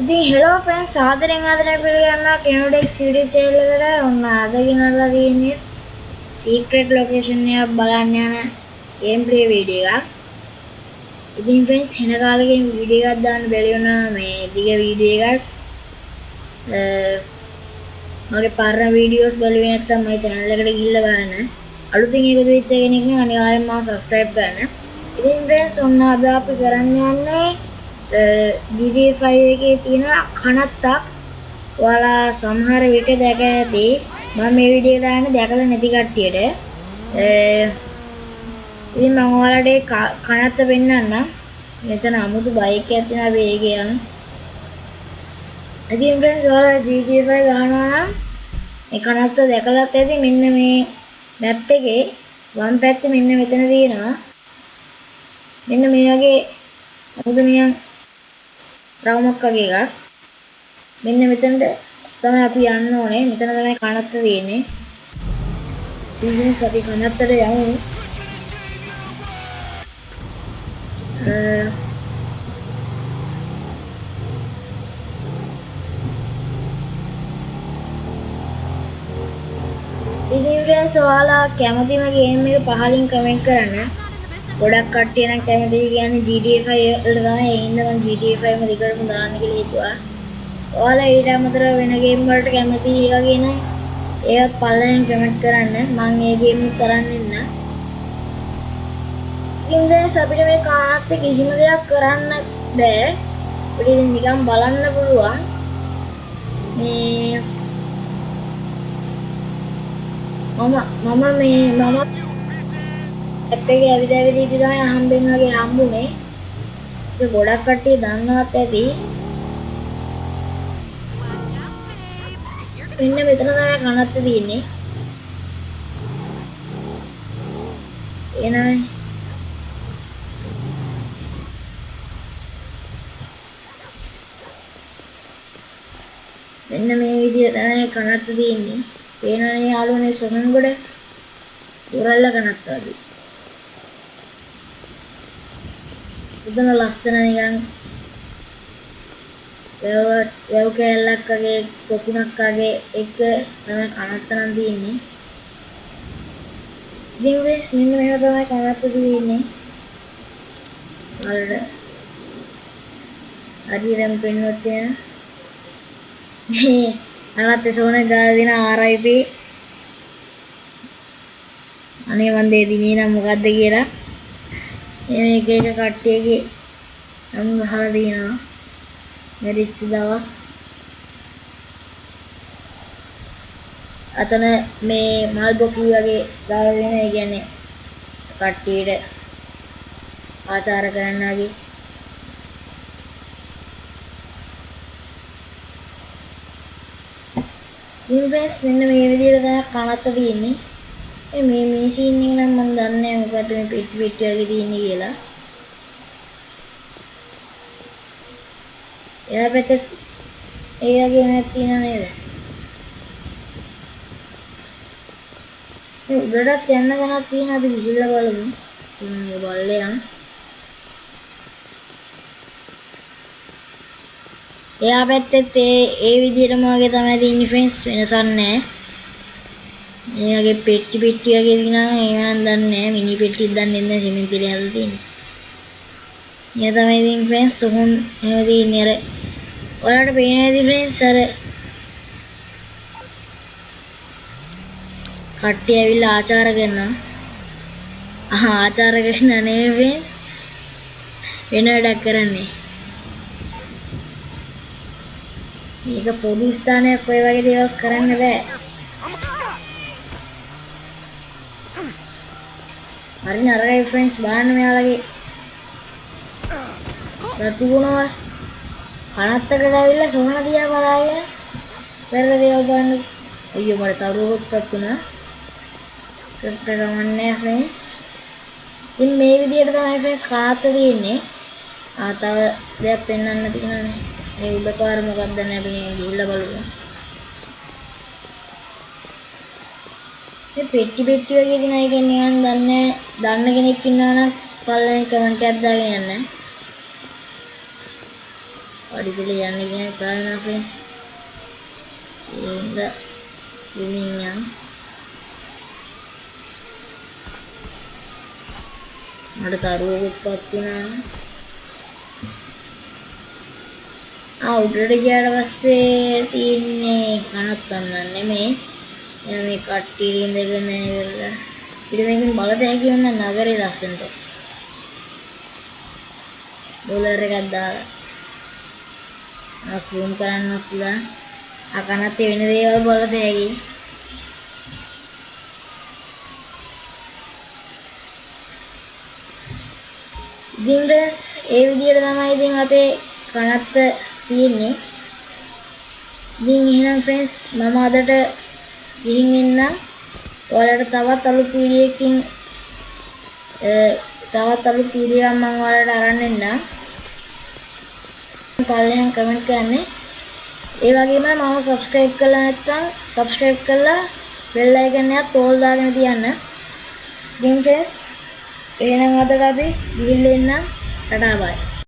ඉතින් hello friends ආදරෙන් පිළිගන්නවා Kenudex YouTube channel එකට. ඔන්න අද ගෙනල්ලා තියෙන්නේ secret location එකක් බලන්න යන gameplay video එකක්. ඉතින් friends වෙන කාලෙකින් video එකක් දාන්න බැරි වුණා මේ දිග video එකක්. මගේ පරණ videos බලුවේ නැත්නම් මගේ channel එකට ගිහිල්ලා බලන්න. අලුතින් එකතු වෙච්ච කෙනෙක් නම් අනිවාර්යෙන්ම මාව subscribe කරන්න. ඉතින් friends ඔන්න අද අපි කරන්න යන්නේ GTA 5 එකේ තියෙන කනත්තක් ඔයාලා සමහර විට දැක ඇති මම මේ වීඩියෝ එක දාන්නේ දැකලා නැති කට්ටියට ඉතින් මම ඔයාලට ඒ කනත්ත පෙන්නන්නම් මෙතන අමුතු බයික් එකක් තියෙනවා වේගයන් ඉතින් friends ඔයාලා GTA 5 ගහනවා නම් මේ කනත්ත දැකලාත් ඇති මෙන්න මේ මැප් එකේ වම් පැත්තේ මෙන්න මෙතන තියෙනවා මෙන්න මේ වගේ අමුතු නිකන් රවුමක් වගේ එකක් මෙන්න මෙතනට තමයි අපි යන්න ඕනේ මෙතන තමයි කනත්ත තියෙන්නේ ඉතින් අපි කනත්තට යමු ඉතින් friends ඔයාලා කැමතිම ගේම් එක පහලින් කමෙන්ට් කරන්න ගොඩක් කට්ටිය නම් කැමති කියන්නේ GTA 5 වලට තමයි ඒ හින්දා මම GTA 5 ම දිගටම දාන්න කියලා හිතුවා. ඔයාලා ඊට අමතරව වෙන ගේම් වලට කැමති වගේ නම් ඒවත් පල්ලෙන් කමෙන්ට් කරන්න. මම ඒ ගේම් එක කරන්නේ නැහැ. ඉතින් අපිට මේ කාණත් කිසිම දෙයක් කරන්න බෑ. අපිට නිකන් බලන්න පුළුවන්. මේ මම ඇප් එකේ ඇවිද ඉඳි තමයි හම්බෙන්න වගේ හම්බුනේ. ඒක ගොඩක් කට්ටිය දන්නවත් ඇති. මෙන්න මෙතන තමයි කනත්ත තියෙන්නේ. එනයි. මෙන්න මේ විදිහට තමයි කනත්ත තියෙන්නේ. පේනවනේ යාළුවනේ සොහන් ගොඩ. උරල්ල කනත්ත වගේ. උදන ලස්සන නිකන් වැව් කෑල්ලක් වගේ පොකුණක් වගේ එක තමයි කනත්ත නම් තියෙන්නේ. ඉතින් friends මෙන්න මේක තමයි කනත්ත තියෙන්නේ. වලට හරියටම පෙන්වුවත් යන මේ අනත් සෝන ගාලා දින RIP අනේ මන් දෙ දිනේ නම් මොකද්ද කියලා මේක එක කට්ටියගේ නම් ගහලා දිනවා මෙරිච්ච දවස් අතන මේ මල් බොකි වගේ දාලා දෙන ඒ කියන්නේ කට්ටියට ආචාර කරන්න වගේ ඉන්වෙස් මෙන්න මේ විදිහට තමයි කනත්ත තියෙන්නේ මේ සීන් එක නම් මම දන්නේ නැහැ මොකද මේ පිටි වගේ තියෙන්නේ කියලා. එයා පැත්තේ ඒ වගේ එකක් තියෙනව නේද? මේ උඩට යන්න ගණක් තියෙන අපි ගිහිල්ලා බලමු. සීන් බලලයන්. එයා පැත්තෙත් ඒ විදිහටම වගේ තමයි තියෙන්නේ friends වෙනසක් නැහැ. මේ වගේ පෙට්ටි වගේ දිනා ඒවා නම් දන්නේ නැහැ මිනි පෙට්ටියක් දන්නේ නැහැ සිමෙන්තිලේ හදලා තියෙන්නේ. ඊය තමයි ඉතින් friends සොහොන් එහෙම තියෙන්නේ අර ඔයාලට පේන්නේ නැති friends අර කට්ටිය ඇවිල්ලා ආචාර කරනවා. ආචාර කරන නෙමෙයි friends වෙන වැඩක් කරන්නේ. මේක පොදු ස්ථානයක් ඔය වගේ දේවල් කරන්න බෑ. හරි නරකයි friends බලන්න මෙයාලගේ දතුගුණවල කනත්තකට ඇවිල්ලා සෝන දිහා බලාගෙන පෙරල දේවල් බලන්න අයියෝ මට තරුවක්වත් උනා කට්ට ගමන්නේ friends ඉතින් මේ විදිහට තමයි friends කනත්ත තියෙන්නේ තව දෙයක් පෙන්වන්න තියෙනවානේ මේ උඩපාර මොකක්ද නැහැ අපි ගිහිල්ලා බලමු මේ පෙට්ටි වගේ දින එක නිකන් දන්න කෙනෙක් ඉන්නවා නම් පල්ලෙන් කමෙන්ට් එකක් දාගෙන යන්න. අඩිපෙළ යන්න කියන කාරණා ෆ්‍රෙන්ඩ්ස්. ඒඳ විමින් යන මට තරුවකුත්පත් වුණා. උඩට ගියාට පස්සේ තියෙන්නේ කනත්තන්න නෙමෙයි. මේ කට්ටිය ඉඳගෙන ඉවරලා ඊට මේකෙන් බලට හැකි වුණා නගරේ ලස්සනට. ඩොලර් එකක් දාලා zoom කරන්නත් පුළුවන්. කනත්තේ වෙන දේවල් බලට හැකි. ඉතින් ෆ්‍රෙන්ඩ්ස් ඒ විදිහට තමයි ඉතින් අපේ කනත්ත තියෙන්නේ. ඉතින් එහෙනම් ෆ්‍රෙන්ඩ්ස් මම අදට ගිහින් එන්නම්. ඔයාලට තවත් අලුත් වීඩියෝ එකකින් තවත් අලුත් වීඩියෝ එකක් මම ඔයාලට අරන් එන්නම්. පල්ලෙහාන් කමෙන්ට් කරන්න. ඒ වගේම මම subscribe කරලා නැත්නම් subscribe කරලා bell icon එකත් all දාගෙන තියන්න. ඉතින් ෆ්‍රෙන්ඩ්ස් එහෙනම් අදට අපි ගිහින් එන්නම්. ටටා බයි.